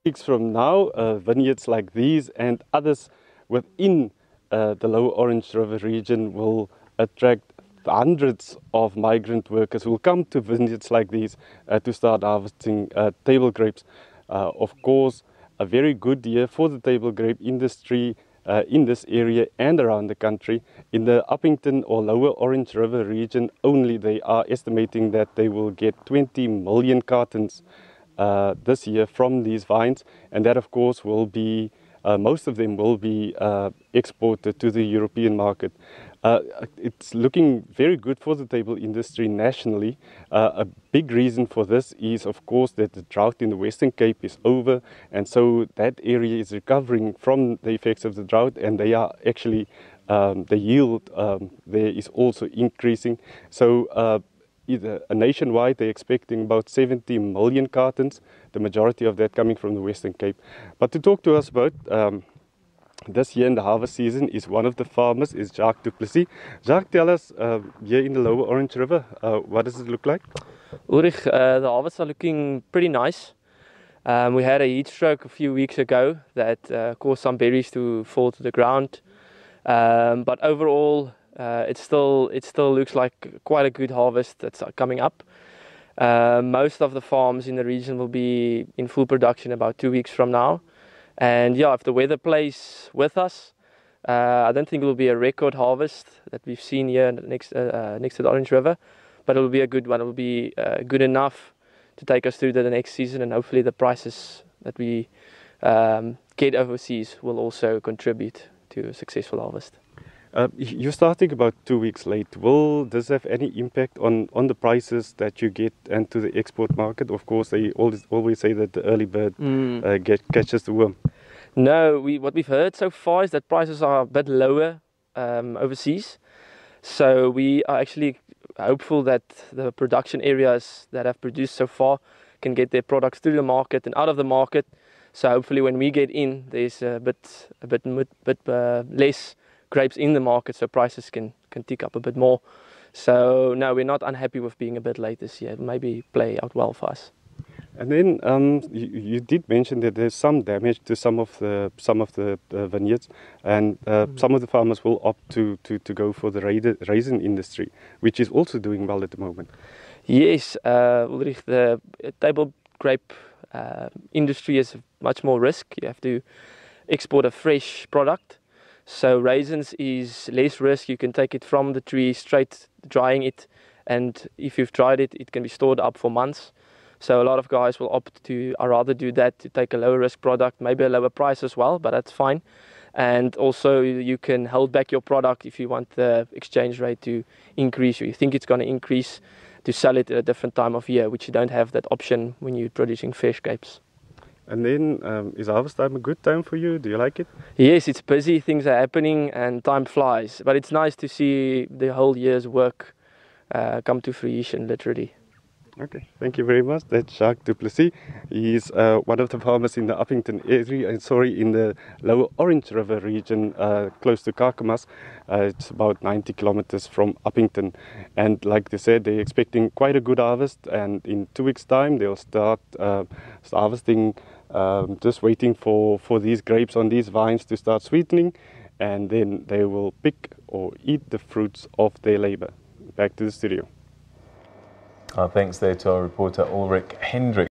Weeks from now, vineyards like these and others within the Lower Orange River region will attract hundreds of migrant workers who will come to vineyards like these to start harvesting table grapes. Of course, a very good year for the table grape industry in this area and around the country. In the Uppington or Lower Orange River region only, they are estimating that they will get 20 million cartons this year from these vines, and that of course will be most of them will be exported to the European market. It's looking very good for the table industry nationally. A big reason for this is of course that the drought in the Western Cape is over, and so that area is recovering from the effects of the drought, and they are actually the yield there is also increasing. So nationwide, they're expecting about 70 million cartons, the majority of that coming from the Western Cape. But to talk to us about this year in the harvest season is one of the farmers, is Jacques du Plessis. Jacques, tell us, here in the Lower Orange River, what does it look like? Ulrich, the harvests are looking pretty nice. We had a heat stroke a few weeks ago that caused some berries to fall to the ground. But overall, it still looks like quite a good harvest that's coming up. Most of the farms in the region will be in full production about 2 weeks from now. And yeah, if the weather plays with us, I don't think it will be a record harvest that we've seen here next to the Orange River, but it will be a good one. It will be good enough to take us through to the next season, and hopefully the prices that we get overseas will also contribute to a successful harvest. You're starting about 2 weeks late. Will this have any impact on the prices that you get and to the export market? Of course, they always say that the early bird catches the worm. No, what we've heard so far is that prices are a bit lower overseas. So we are actually hopeful that the production areas that have produced so far can get their products through the market and out of the market. So hopefully when we get in, there's a bit less grapes in the market, so prices can tick up a bit more. So no, we're not unhappy with being a bit late this year. It maybe play out well for us. And then you did mention that there's some damage to some of the vineyards, and some of the farmers will opt to go for the raisin industry, which is also doing well at the moment. Yes, Ulrich, the table grape industry is much more risk. You have to export a fresh product. So raisins is less risk. You can take it from the tree straight, drying it, and if you've dried it, it can be stored up for months. So a lot of guys will opt to rather do that, to take a lower risk product, maybe a lower price as well, but that's fine. And also you can hold back your product if you want the exchange rate to increase, or you think it's going to increase, to sell it at a different time of year, which you don't have that option when you're producing fresh grapes. And then, is harvest time a good time for you? Do you like it? Yes, it's busy, things are happening, and time flies. But it's nice to see the whole year's work come to fruition, literally. Okay, thank you very much. That's Jacques du Plessis. He's one of the farmers in the Uppington area, in the Lower Orange River region, close to Kakamas. It's about 90 kilometers from Uppington. And like they said, they're expecting quite a good harvest. And in 2 weeks' time, they'll start harvesting, just waiting for these grapes on these vines to start sweetening. And then they will pick or eat the fruits of their labor. Back to the studio. Thanks there to our reporter Ulrich Hendriks.